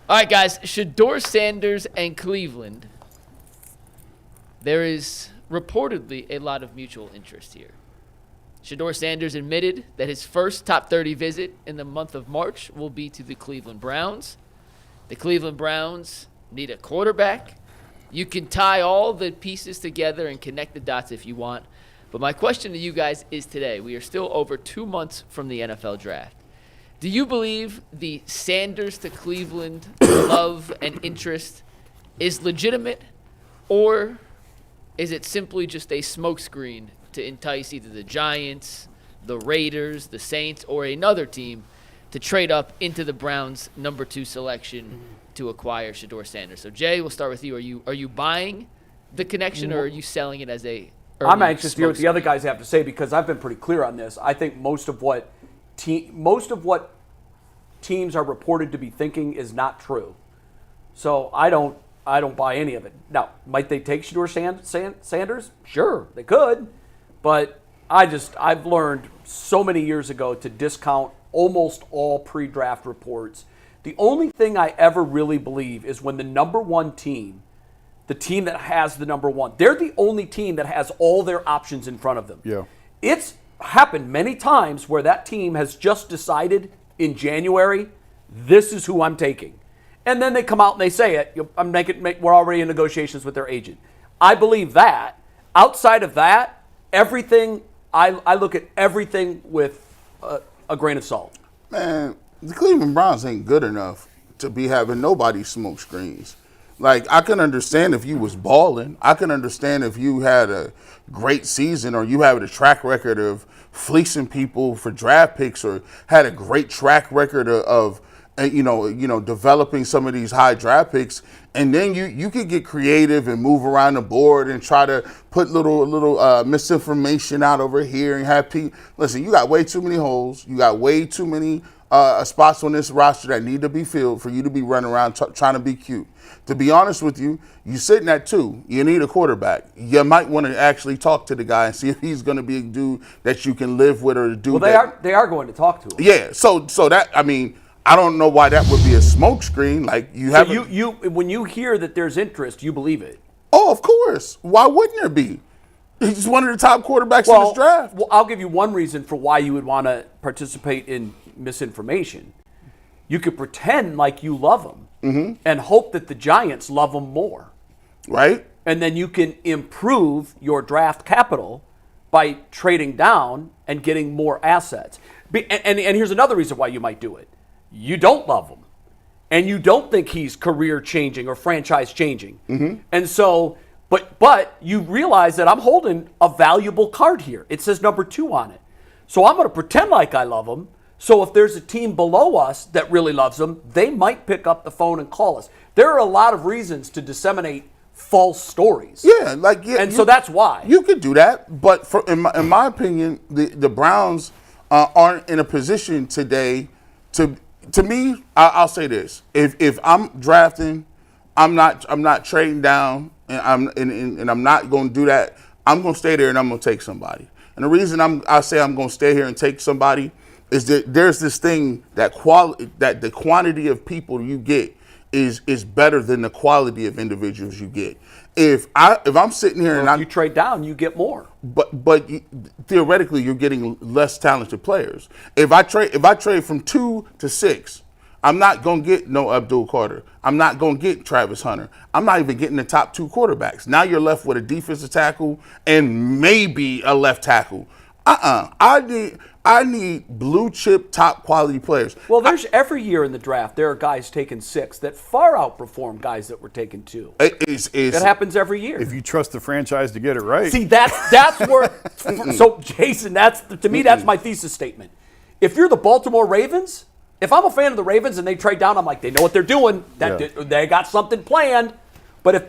All right, guys. Shedeur Sanders and Cleveland. There is reportedly a lot of mutual interest here. Shedeur Sanders admitted that his first top 30 visit in the month of March will be to the Cleveland Browns. The Cleveland Browns need a quarterback. You can tie all the pieces together and connect the dots if you want. But my question to you guys is today. We are still over 2 months from the NFL draft. Do you believe the Sanders to Cleveland love and interest is legitimate, or is it simply just a smokescreen to entice either the Giants, the Raiders, the Saints, or another team to trade up into the Browns' number 2 selection to acquire Shedeur Sanders? So, Jay, we'll start with you. Are you buying the connection, or are you selling it as a I'm anxious to hear what the other guys have to say because I've been pretty clear on this. I think most of what teams are reported to be thinking is not true. So I don't buy any of it. Now, might they take Shedeur Sanders? Sure, they could. But I've learned so many years ago to discount almost all pre-draft reports. The only thing I ever really believe is when the number 1 team, the team that has the number 1, they're the only team that has all their options in front of them. Yeah. It's happened many times where that team has just decided in January, this is who I'm taking. And then they come out and they say it. We're already in negotiations with their agent. I believe that. Outside of that, everything, I look at everything with a grain of salt. Man, the Cleveland Browns ain't good enough to be having nobody smoke screens. Like, I can understand if you was balling. I can understand if you had a great season or you have a track record of fleecing people for draft picks or had a great track record of developing some of these high draft picks, and then you could get creative and move around the board and try to put little misinformation out over here and have people. Listen, you got way too many holes. You got way too many spots on this roster that need to be filled for you to be running around trying to be cute. To be honest with you, you sitting at 2. You need a quarterback. You might want to actually talk to the guy and see if he's going to be a dude that you can live with or a dude. Well, they are going to talk to him. Yeah. So that, I mean, I don't know why that would be a smokescreen. Like you have. So when you hear that there's interest, you believe it. Oh, of course. Why wouldn't there be? He's one of the top quarterbacks in this draft. Well, I'll give you one reason for why you would want to participate in misinformation. You could pretend like you love him and hope that the Giants love him more. Right. And then you can improve your draft capital by trading down and getting more assets. And here's another reason why you might do it. You don't love him. And you don't think he's career changing or franchise changing. And so, but you realize that I'm holding a valuable card here. It says number 2 on it. So I'm going to pretend like I love him. So if there's a team below us that really loves him, they might pick up the phone and call us. There are a lot of reasons to disseminate false stories. Yeah, so that's why. You could do that, but in my opinion, the Browns aren't in a position today to me. I'll say this: if I'm drafting, I'm not trading down, and I'm not going to do that. I'm going to stay there and I'm going to take somebody. And the reason I say I'm going to stay here and take somebody is that there's this thing that the quantity of people you get is better than the quality of individuals you get. If I'm sitting here if you trade down, you get more. But theoretically, you're getting less talented players. If I trade from 2 to 6, I'm not going to get no Abdul Carter. I'm not going to get Travis Hunter. I'm not even getting the top 2 quarterbacks. Now you're left with a defensive tackle and maybe a left tackle. I need blue chip top quality players. Well, there's every year in the draft there are guys taking 6 that far outperform guys that were taken 2. It happens every year. If you trust the franchise to get it right. See, that's where. So, Jason, to me that's my thesis statement. If you're the Baltimore Ravens, if I'm a fan of the Ravens and they trade down, I'm like, they know what they're doing. They got something planned. But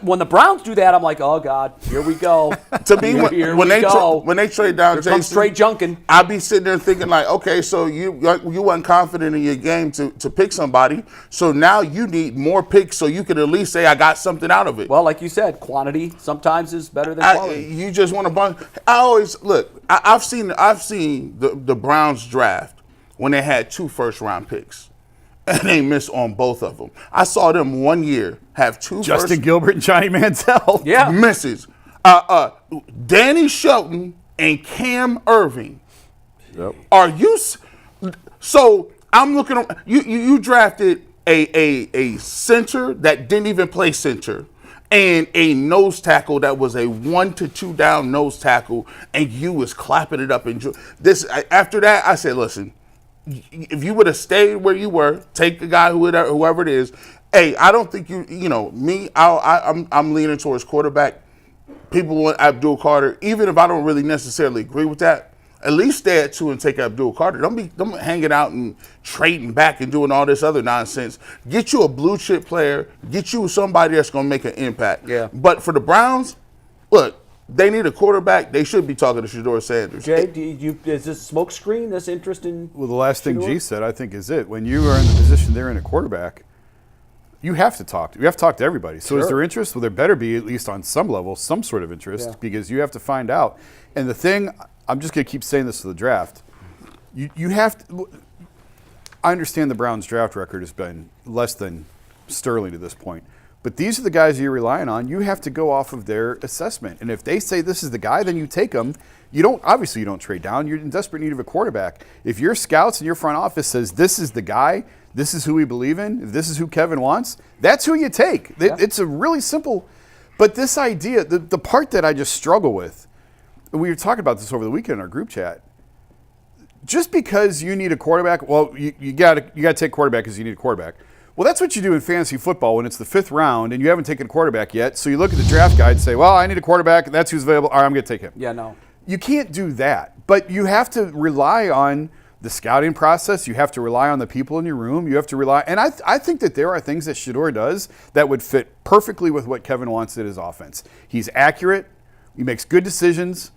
when the Browns do that, I'm like, oh God, here we go. To me, when they trade down, here comes straight junking. I'll be sitting there thinking like, okay, so you weren't confident in your game to pick somebody, so now you need more picks so you can at least say I got something out of it. Well, like you said, quantity sometimes is better than quality. You just want a bunch. I always look. I've seen the Browns draft when they had 2 first-round picks. and they missed on both of them. I saw them one year have two Justin Gilbert and Johnny Manziel. Yeah. misses. Danny Shelton and Cam Irving. Yep. Are you? So I'm looking. You drafted a center that didn't even play center, and a nose tackle that was a 1 to 2 down nose tackle, and you was clapping it up. And this after that, I said, listen, if you would have stayed where you were, take the guy whoever it is. Hey, I don't think me. I'm leaning towards quarterback. People want Abdul Carter, even if I don't really necessarily agree with that. At least stay at 2 and take Abdul Carter. Don't be hanging out and trading back and doing all this other nonsense. Get you a blue chip player. Get you somebody that's going to make an impact. Yeah. But for the Browns, look, they need a quarterback. They should be talking to Shedeur Sanders. Jay, is this smokescreen, this interest in? Well, the last thing Shedeur? G said, I think, is it. When you are in the position they're in a quarterback, you have to talk. You have to talk to everybody. So is there interest? Well, there better be, at least on some level, some sort of interest, because you have to find out. And the thing, I'm just going to keep saying this to the draft. You have to. I understand the Browns' draft record has been less than sterling to this point, but these are the guys you're relying on. You have to go off of their assessment, and if they say this is the guy, then you take them. You don't trade down. You're in desperate need of a quarterback. If your scouts and your front office says this is the guy, this is who we believe in, if this is who Kevin wants, that's who you take. It's a really simple. But this idea, the part that I just struggle with. We were talking about this over the weekend in our group chat. Just because you need a quarterback, well, you got to take quarterback because you need a quarterback. Well, that's what you do in fantasy football when it's the 5th round and you haven't taken a quarterback yet. So you look at the draft guide and say, well, I need a quarterback. That's who's available. All right, I'm going to take him. Yeah, no. You can't do that. But you have to rely on the scouting process. You have to rely on the people in your room. You have to rely. And I think that there are things that Shedeur does that would fit perfectly with what Kevin wants in his offense. He's accurate. He makes good decisions.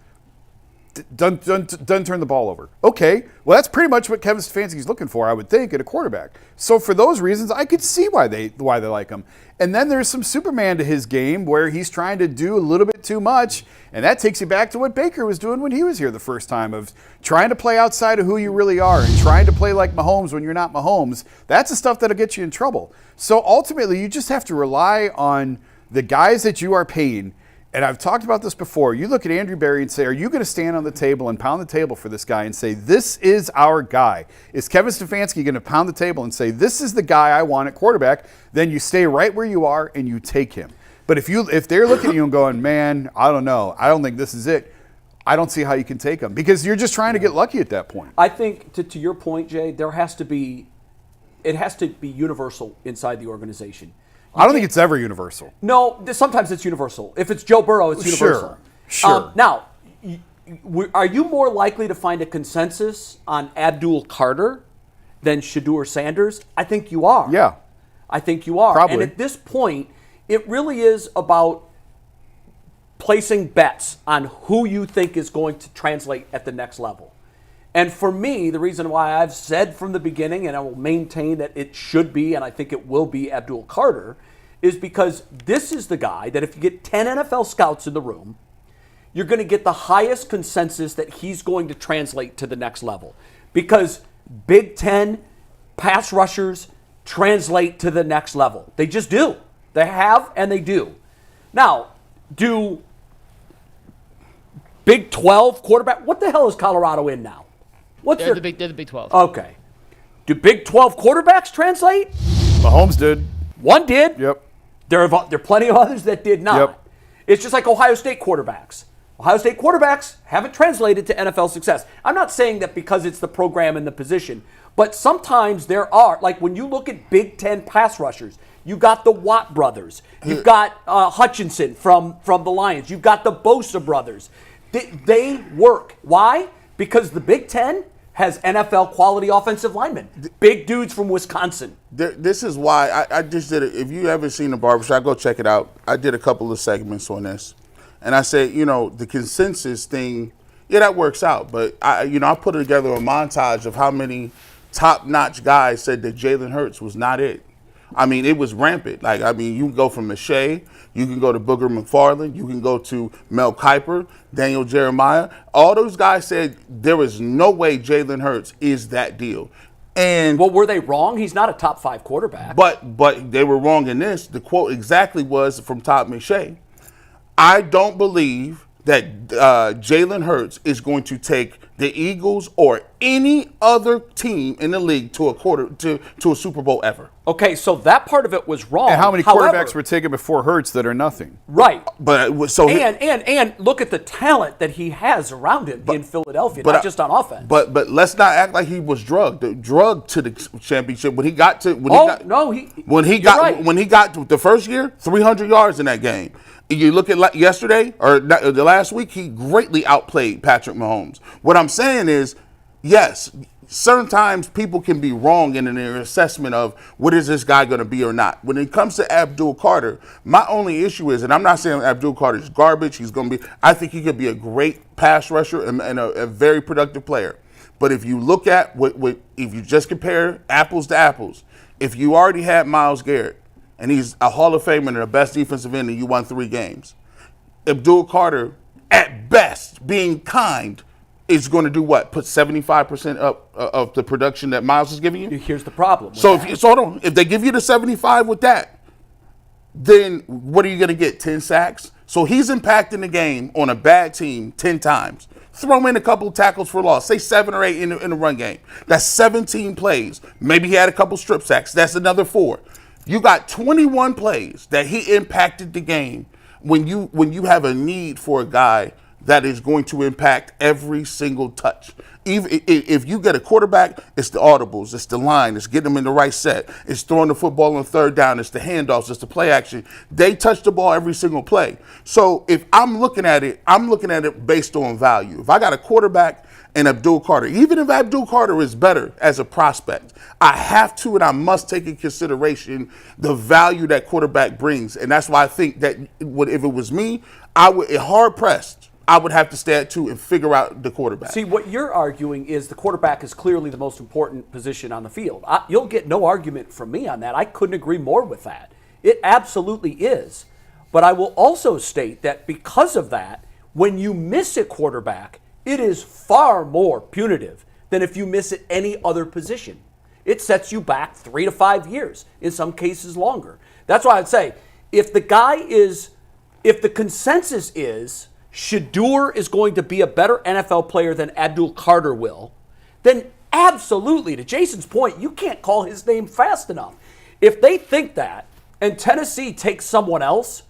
Doesn't turn the ball over. Okay, well, that's pretty much what Kevin Stefanski's looking for, I would think, at a quarterback. So for those reasons, I could see why they like him. And then there's some Superman to his game where he's trying to do a little bit too much, and that takes you back to what Baker was doing when he was here the first time, of trying to play outside of who you really are and trying to play like Mahomes when you're not Mahomes. That's the stuff that'll get you in trouble. So ultimately, you just have to rely on the guys that you are paying. And I've talked about this before. You look at Andrew Berry and say, are you going to stand on the table and pound the table for this guy and say, this is our guy? Is Kevin Stefanski going to pound the table and say, this is the guy I want at quarterback? Then you stay right where you are and you take him. But if they're looking at you and going, man, I don't know, I don't think this is it, I don't see how you can take him, because you're just trying to get lucky at that point. I think, to your point, Jay, it has to be universal inside the organization. I don't think it's ever universal. No, sometimes it's universal. If it's Joe Burrow, it's universal. Sure. Now, are you more likely to find a consensus on Abdul Carter than Shedeur Sanders? I think you are. Yeah. I think you are. Probably. And at this point, it really is about placing bets on who you think is going to translate at the next level. And for me, the reason why I've said from the beginning, and I will maintain that it should be, and I think it will be, Abdul Carter, is because this is the guy that if you get 10 NFL scouts in the room, you're going to get the highest consensus that he's going to translate to the next level. Because Big Ten pass rushers translate to the next level. They just do. They have and they do. Now, do Big 12 quarterback, what the hell is Colorado in now? They're the Big 12. Okay. Do Big 12 quarterbacks translate? Mahomes did. One did. Yep. There are plenty of others that did not. Yep. It's just like Ohio State quarterbacks. Ohio State quarterbacks haven't translated to NFL success. I'm not saying that because it's the program and the position, but sometimes there are, like when you look at Big Ten pass rushers, you got the Watt brothers. You've got Hutchinson from the Lions. You've got the Bosa brothers. They work. Why? Because the Big Ten has NFL quality offensive linemen. Big dudes from Wisconsin. This is why I just did it. If you haven't seen the barbershop, go check it out. I did a couple of segments on this. And I said, the consensus thing, yeah, that works out. But, I put together a montage of how many top-notch guys said that Jalen Hurts was not it. I mean, it was rampant. You can go from Michelle, you can go to Booger McFarland, you can go to Mel Kiper, Daniel Jeremiah. All those guys said there is no way Jalen Hurts is that deal. And Well, were they wrong? He's not a top 5 quarterback. but they were wrong in this. The quote exactly was from Todd McShay. I don't believe that Jalen Hurts is going to take the Eagles or any other team in the league to a Super Bowl ever. Okay, so that part of it was wrong. And how many However, quarterbacks were taken before Hurts that are nothing? Right. But so And look at the talent that he has around him in Philadelphia, not just on offense. But let's not act like he was drugged to the championship when he got to when he got to the first year, 300 yards in that game. You look at yesterday or the last week, he greatly outplayed Patrick Mahomes. What I'm saying is, yes, certain times people can be wrong in their assessment of what is this guy going to be or not. When it comes to Abdul Carter, my only issue is, and I'm not saying Abdul Carter is garbage. He's going to be. I think he could be a great pass rusher and a very productive player. But if you look at if you just compare apples to apples, if you already had Myles Garrett, and he's a Hall of Famer and the best defensive end, and you won 3 games. Abdul Carter, at best, being kind, is going to do what? Put 75% up of the production that Myles is giving you? Here's the problem. So hold on. If they give you the 75 with that, then what are you going to get? 10 sacks? So he's impacting the game on a bad team 10 times. Throw in a couple of tackles for loss. Say 7 or 8 in the run game. That's 17 plays. Maybe he had a couple strip sacks. That's another 4. You got 21 plays that he impacted the game when you have a need for a guy that is going to impact every single touch. Even if you get a quarterback, it's the audibles, it's the line, it's getting them in the right set, it's throwing the football on 3rd down, it's the handoffs, it's the play action. They touch the ball every single play. So if I'm looking at it based on value. If I got a quarterback and Abdul Carter, even if Abdul Carter is better as a prospect, I have to and I must take in consideration the value that quarterback brings. And that's why I think that if it was me, I would, hard pressed, I would have to stay at 2 and figure out the quarterback. See, what you're arguing is the quarterback is clearly the most important position on the field. You'll get no argument from me on that. I couldn't agree more with that. It absolutely is. But I will also state that because of that, when you miss a quarterback, it is far more punitive than if you miss at any other position. It sets you back 3 to 5 years, in some cases longer. That's why I'd say, if the consensus is Shedeur is going to be a better NFL player than Abdul Carter will, then absolutely, to Jason's point, you can't call his name fast enough. If they think that, and Tennessee takes someone else,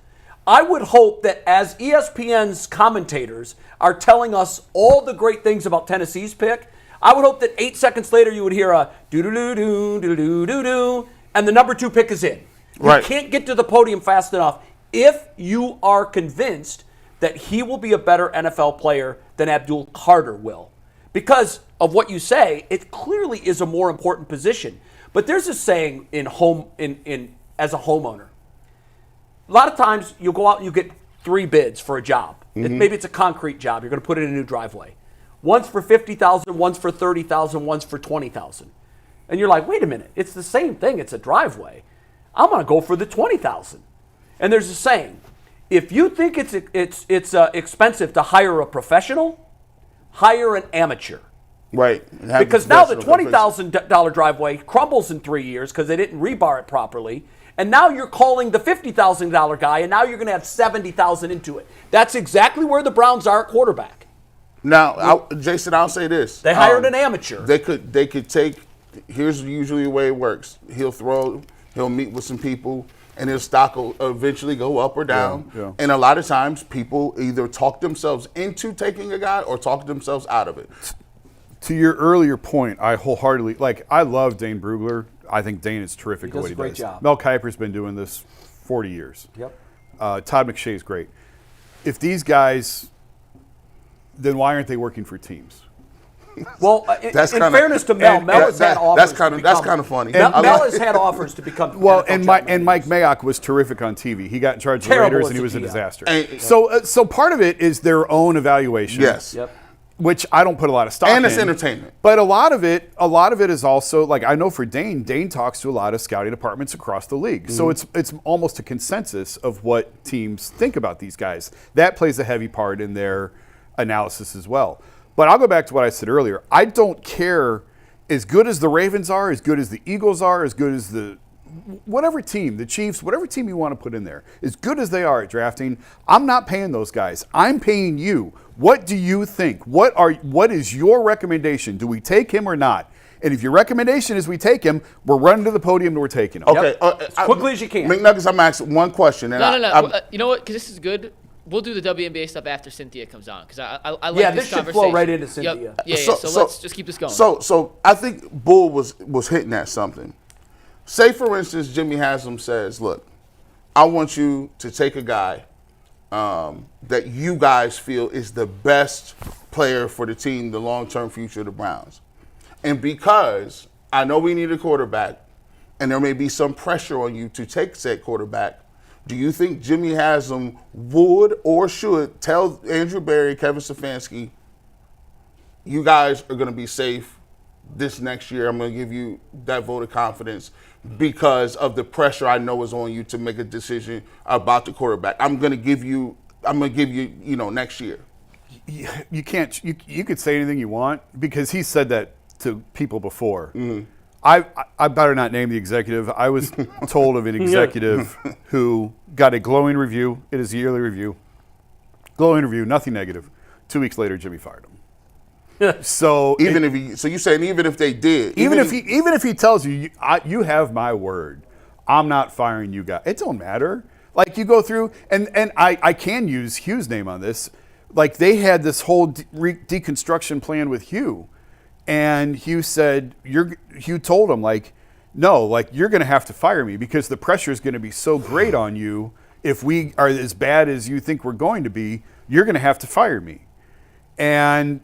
I would hope that as ESPN's commentators are telling us all the great things about Tennessee's pick, I would hope that 8 seconds later you would hear a doo-doo-doo-doo, doo-doo-doo-doo, and the number 2 pick is in. You can't get to the podium fast enough if you are convinced that he will be a better NFL player than Abdul Carter will. Because of what you say, it clearly is a more important position. But there's a saying as a homeowner. A lot of times you'll go out and you get 3 bids for a job. Mm-hmm. Maybe it's a concrete job. You're going to put in a new driveway. One's for $50,000, one's for $30,000, one's for $20,000. And you're like, wait a minute, it's the same thing. It's a driveway. I'm going to go for the $20,000. And there's a saying, if you think it's expensive to hire a professional, hire an amateur. Right. Because now the $20,000 driveway crumbles in 3 years because they didn't rebar it properly. And now you're calling the $50,000 guy, and now you're going to have $70,000 into it. That's exactly where the Browns are at quarterback. Now, Jason, I'll say this: they hired an amateur. They could take. Here's usually the way it works. He'll meet with some people, and his stock will eventually go up or down. Yeah. And a lot of times, people either talk themselves into taking a guy or talk themselves out of it. To your earlier point, I wholeheartedly I love Dane Brugler. I think Dane is terrific at what he does. He does a great job. Mel Kiper's been doing this 40 years. Yep. Todd McShay is great. If these guys, then why aren't they working for teams? Well, in fairness to Mel, Mel has had offers. That's kind of funny. Mel has had offers to become. Well, and Mike Mayock was terrific on TV. He got in charge of the Raiders, and he was a disaster. So part of it is their own evaluation. Yes. Yep. Which I don't put a lot of stock in. And it's entertainment. But a lot of it is also, like, I know for Dane talks to a lot of scouting departments across the league. Mm-hmm. So it's almost a consensus of what teams think about these guys. That plays a heavy part in their analysis as well. But I'll go back to what I said earlier. I don't care as good as the Ravens are, as good as the Eagles are, as good as the whatever team, the Chiefs, whatever team you want to put in there, as good as they are at drafting, I'm not paying those guys. I'm paying you. What do you think? What is your recommendation? Do we take him or not? And if your recommendation is we take him, we're running to the podium and we're taking him. Okay, as quickly as you can. McNuggets, I'm asking one question. And No. You know what? Because this is good. We'll do the WNBA stuff after Cynthia comes on because I like this should conversation. flow right into Cynthia. Yep. So let's just keep this going. So I think Bull was hitting at something. Say, for instance, Jimmy Haslam says, look, I want you to take a guy that you guys feel is the best player for the team, the long-term future of the Browns. And because I know we need a quarterback and there may be some pressure on you to take said quarterback, do you think Jimmy Haslam would or should tell Andrew Berry, Kevin Stefanski, you guys are going to be safe this next year? I'm going to give you that vote of confidence because of the pressure I know is on you to make a decision about the quarterback. I'm going to give you, next year. You can't. You could say anything you want because he said that to people before. Mm-hmm. I better not name the executive. I was told of an executive who got a glowing review. It is a yearly review. Glowing review, nothing negative. 2 weeks later, Jimmy fired him. So you're saying even if they did, even if he tells you, you have my word, I'm not firing you guys. It don't matter. Like you go through, and I can use Hugh's name on this. Like they had this whole deconstruction plan with Hugh. And Hugh said, Hugh told him, no, you're going to have to fire me because the pressure is going to be so great on you. If we are as bad as you think we're going to be, you're going to have to fire me. And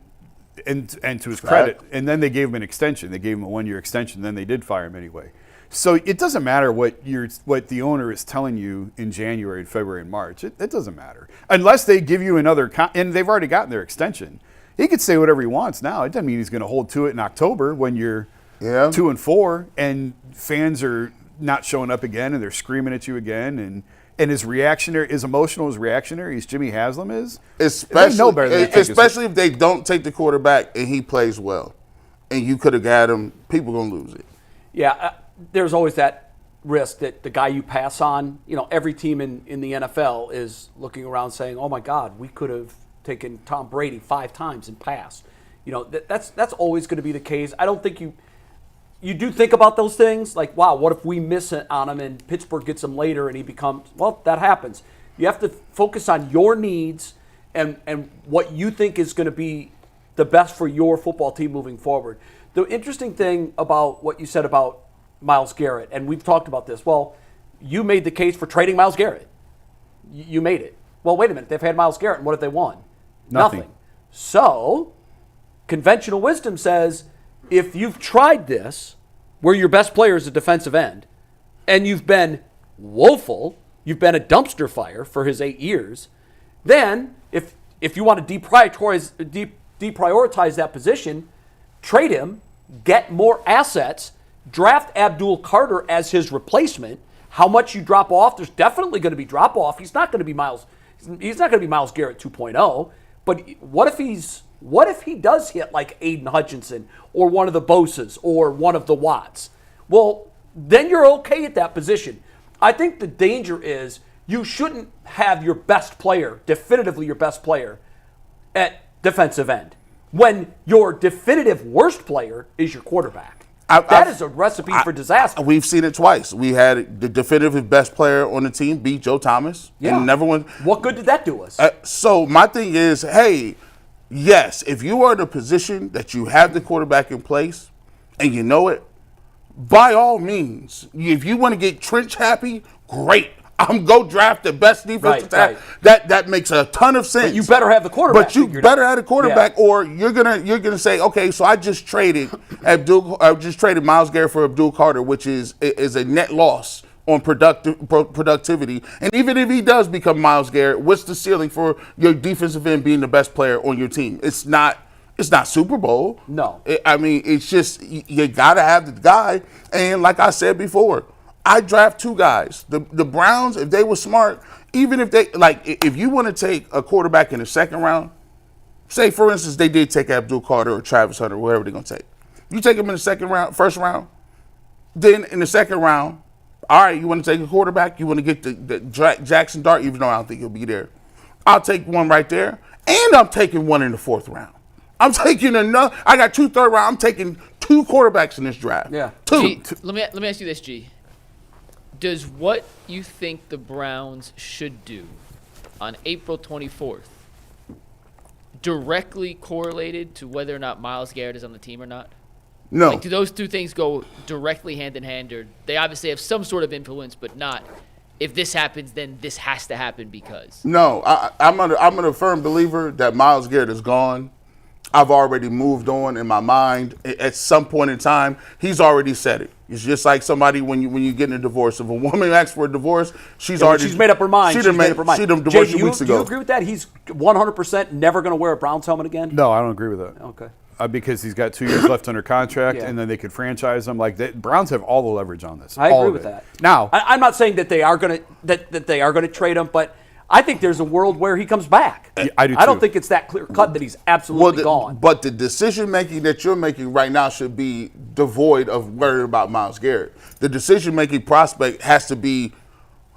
to his credit, and then they gave him an extension. They gave him a 1-year extension. Then they did fire him anyway. So it doesn't matter what the owner is telling you in January, February, and March. It doesn't matter unless they give you another. And they've already gotten their extension. He could say whatever he wants now. It doesn't mean he's going to hold to it in October when you're 2-4 and fans are not showing up again and they're screaming at you again and his emotional as reactionary as Jimmy Haslam is. Especially if they don't take the quarterback and he plays well, and you could have got him. People gonna lose it. Yeah, there's always that risk that the guy you pass on. Every team in the NFL is looking around saying, "Oh my God, we could have taken Tom Brady 5 times and passed." That's always going to be the case. I don't think you do think about those things like, wow, what if we miss it on him and Pittsburgh gets him later and he becomes, well, that happens. You have to focus on your needs and what you think is going to be the best for your football team moving forward. The interesting thing about what you said about Myles Garrett, and we've talked about this, well, you made the case for trading Myles Garrett. You made it. Well, wait a minute. They've had Myles Garrett, and what have they won? Nothing. So, conventional wisdom says if you've tried this, where your best player is a defensive end, and you've been woeful, you've been a dumpster fire for his 8 years, then if you want to deprioritize that position, trade him, get more assets, draft Abdul Carter as his replacement. How much you drop off? There's definitely going to be drop off. He's not going to be Myles Garrett 2.0. But what if he does hit like Aiden Hutchinson or one of the Bosas or one of the Watts? Well, then you're okay at that position. I think the danger is you shouldn't have your best player, definitively your best player, at defensive end when your definitive worst player is your quarterback. That is a recipe for disaster. We've seen it twice. We had the definitive best player on the team beat Joe Thomas. Yeah. And never won. What good did that do us? So my thing is, hey, yes, if you are in a position that you have the quarterback in place and you know it, by all means, if you want to get trench happy, great. I'm go draft the best defensive tackle. That makes a ton of sense. But you better have the quarterback. But you better have the quarterback, or you're gonna say, okay, so I just traded Myles Garrett for Abdul Carter, which is a net loss on productivity. And even if he does become Myles Garrett, what's the ceiling for your defensive end being the best player on your team? It's not Super Bowl. No. It's just you gotta have the guy. And like I said before, I draft 2 guys. The Browns, if they were smart, even if if you want to take a quarterback in the second round, say for instance they did take Abdul Carter or Travis Hunter, whoever they're gonna take. You take him in the second round, first round. Then in the second round, all right, you want to take a quarterback? You want to get the Jackson Dart, even though I don't think he'll be there. I'll take one right there, and I'm taking one in the fourth round. I'm taking another. I got 2 third round. I'm taking 2 quarterbacks in this draft. Yeah. 2. G, let me ask you this, G. Does what you think the Browns should do on April 24th directly correlated to whether or not Myles Garrett is on the team or not? No. Like, do those two things go directly hand in hand, or they obviously have some sort of influence, but not? If this happens, then this has to happen because. No, I'm a firm believer that Myles Garrett is gone. I've already moved on in my mind. At some point in time, he's already said it. It's just like somebody when you get in a divorce. If a woman asks for a divorce, she's made up her mind. She's made up her mind. She done divorced you weeks ago. Do you agree with that? He's 100% never going to wear a Browns helmet again? No, I don't agree with that. Okay. Because he's got 2 years left under contract, Yeah. and then they could franchise him. Like Browns have all the leverage on this. I all agree of with it. that. Now, I'm not saying that they are going to that they are going to trade him, but I think there's a world where he comes back. I do I don't too. think it's that clear cut that he's absolutely gone. But the decision making that you're making right now should be devoid of worrying about Myles Garrett. The decision making prospect has to be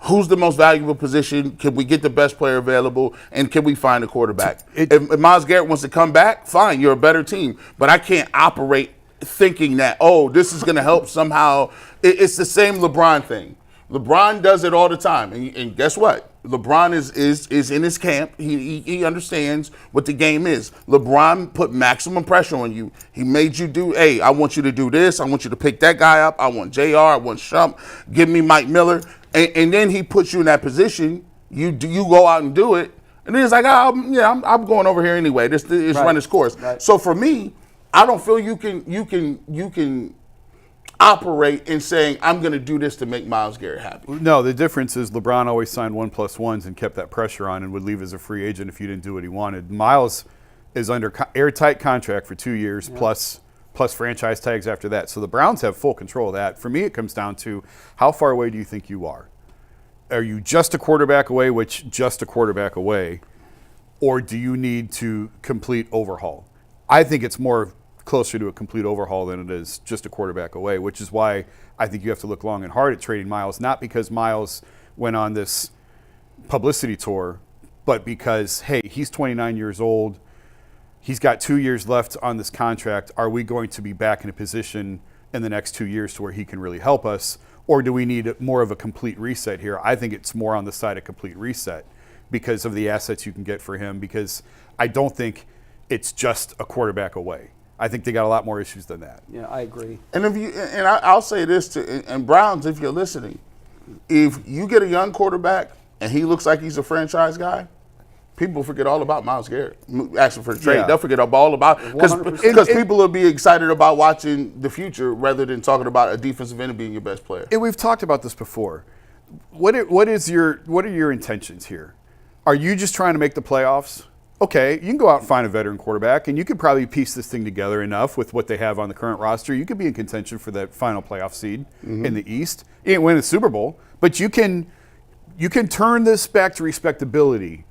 who's the most valuable position, can we get the best player available, and can we find a quarterback? If Myles Garrett wants to come back, fine, you're a better team. But I can't operate thinking that, this is going to help somehow. It's the same LeBron thing. LeBron does it all the time. And guess what? LeBron is in his camp. He understands what the game is. LeBron put maximum pressure on you. He made you do, hey, I want you to do this. I want you to pick that guy up. I want JR. I want Shump. Give me Mike Miller. And then he puts you in that position. You go out and do it. And then it's like, I'm going over here anyway. This is run its course. Right. So for me, I don't feel you can operate in saying I'm going to do this to make Myles Garrett happy. no, the difference is LeBron always signed 1+1s and kept that pressure on and would leave as a free agent if you didn't do what he wanted. Myles is under airtight contract for 2 years plus franchise tags after that. So the Browns have full control of that. For me, it comes down to how far away do you think you are? Are you just a quarterback away, or do you need to complete overhaul? I think it's more closer to a complete overhaul than it is just a quarterback away, which is why I think you have to look long and hard at trading Myles, not because Myles went on this publicity tour, but because, hey, he's 29 years old. He's got 2 years left on this contract. Are we going to be back in a position in the next 2 years to where he can really help us? Or do we need more of a complete reset here? I think it's more on the side of complete reset because of the assets you can get for him, because I don't think it's just a quarterback away. I think they got a lot more issues than that. Yeah, I agree. And I'll say this to and Browns, if you're listening, if you get a young quarterback and he looks like he's a franchise guy, people forget all about Myles Garrett asking for the trade. Yeah. They'll forget all about because 100%. people will be excited about watching the future rather than talking about a defensive end being your best player. And we've talked about this before. What are your intentions here? Are you just trying to make the playoffs? Okay, you can go out and find a veteran quarterback, and you could probably piece this thing together enough with what they have on the current roster. You could be in contention for that final playoff seed in the East. You ain't win the Super Bowl, but you can turn this back to respectability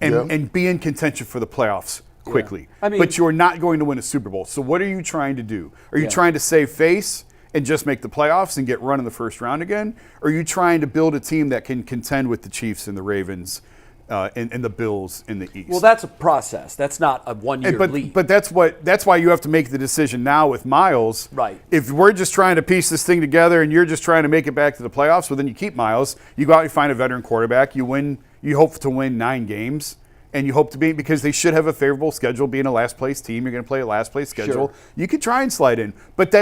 and be in contention for the playoffs quickly. Yeah. I mean, but you're not going to win a Super Bowl. So what are you trying to do? Are you trying to save face and just make the playoffs and get run in the first round again? Or are you trying to build a team that can contend with the Chiefs and the Ravens and the Bills in the East? Well, that's a process. That's not a one-year leap. But that's why you have to make the decision now with Myles. Right. If we're just trying to piece this thing together and you're just trying to make it back to the playoffs, well, then you keep Myles. You go out and find a veteran quarterback. You win. You hope to win 9 games, and you hope to be, because they should have a favorable schedule. Being a last-place team, you're going to play a last-place schedule. Sure. You could try and slide in, but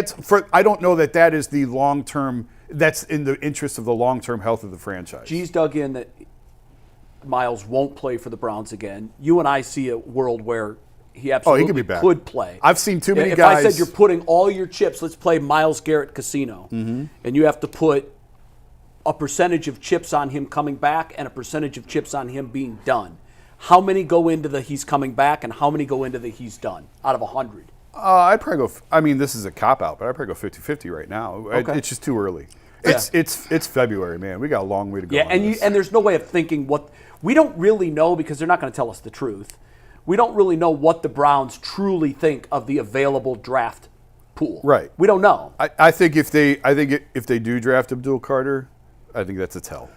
I don't know that is the long-term. That's in the interest of the long-term health of the franchise. G's dug in that Myles won't play for the Browns again. You and I see a world where he absolutely could be back. could play. I've seen too many if guys. If I said you're putting all your chips, let's play Myles Garrett Casino, and you have to put a percentage of chips on him coming back and a percentage of chips on him being done. How many go into the he's coming back and how many go into the he's done out of 100? I'd probably go. This is a cop-out, but I'd probably go 50-50 right now. Okay. It's just too early. Yeah. It's February, man. We got a long way to go. Yeah, and there's no way of thinking what we don't really know, because they're not going to tell us the truth. We don't really know what the Browns truly think of the available draft pool. Right. We don't know. I think if they do draft Abdul Carter, I think that's a tell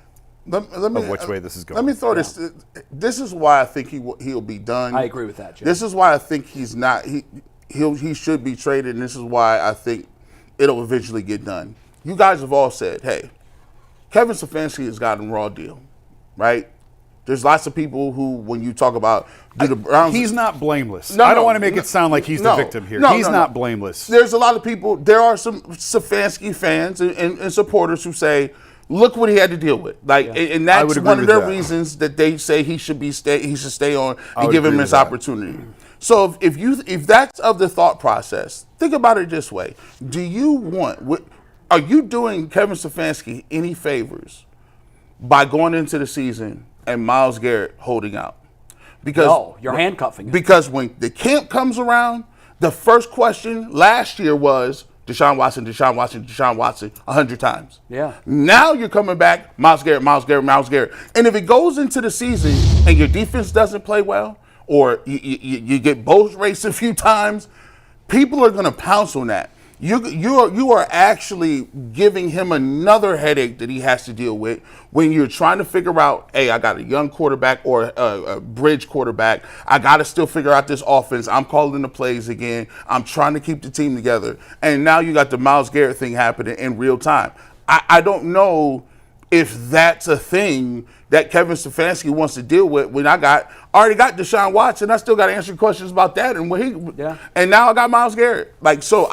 Let me, of which way this is going. Let me throw this. This is why I think he'll be done. I agree with that, Jim. This is why I think he's not. He should be traded, and this is why I think it'll eventually get done. You guys have all said, hey, Kevin Stefanski has gotten a raw deal, right? There's lots of people who, when you talk about the Browns, he's not blameless. No, I don't no, want to make it sound like he's the no, victim here. no, He's no, not no. blameless. There's a lot of people. There are some Stefanski fans and supporters who say, "Look what he had to deal with." Like, and I that's would agree one of with their that. reasons that they say he should stay on and would give him agree this with that. opportunity. So if that's of the thought process, think about it this way: are you doing Kevin Stefanski any favors by going into the season and Myles Garrett holding out? Because No, you're handcuffing him. Because when the camp comes around, the first question last year was Deshaun Watson, Deshaun Watson, Deshaun Watson 100 times. Yeah. Now you're coming back, Myles Garrett, Myles Garrett, Myles Garrett. And if it goes into the season and your defense doesn't play well, or you get both raced a few times, people are going to pounce on that. You are actually giving him another headache that he has to deal with when you're trying to figure out, hey, I got a young quarterback or a bridge quarterback. I got to still figure out this offense. I'm calling the plays again. I'm trying to keep the team together. And now you got the Myles Garrett thing happening in real time. I don't know if that's a thing that Kevin Stefanski wants to deal with when I already got Deshaun Watson. I still got to answer questions about that and and now I got Myles Garrett. Like, so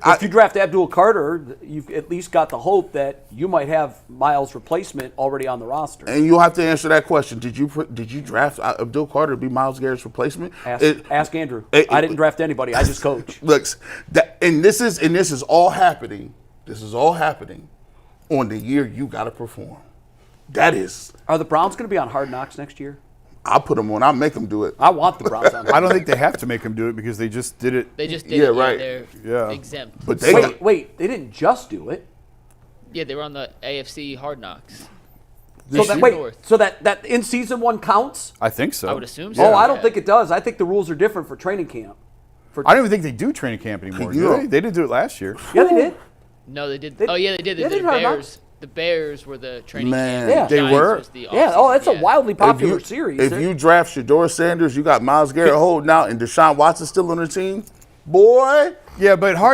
if you draft Abdul Carter, you've at least got the hope that you might have Myles' replacement already on the roster. And you'll have to answer that question. Did you draft Abdul Carter to be Myles Garrett's replacement? Ask Andrew. I didn't draft anybody. I just coach. Look, this is all happening. This is all happening on the year you got to perform. That is. Are the Browns going to be on Hard Knocks next year? I'll put them on. I'll make them do it. I want the Browns on. I don't think they have to make him do it because they just did it. They just did Yeah, it. right. They're exempt. But Wait, they didn't just do it. Yeah, they were on the AFC Hard Knocks. So that in season one counts? I think so. I would assume so. Oh, I don't Yeah. think it does. I think the rules are different for training camp. I don't even think they do training camp anymore. Do they? They didn't do it last year. Yeah, they did. No, they did. They- Oh, yeah, they did. yeah, They they did did Hard Bears. Knocks. The Bears were the training Man. camp. Yeah. The They Giants were? was the Yeah. offseason. Oh, that's a wildly popular If series. you draft Shedeur Sanders, you got Myles Garrett holding out and Deshaun Watson still on the team, boy. Yeah, but hard.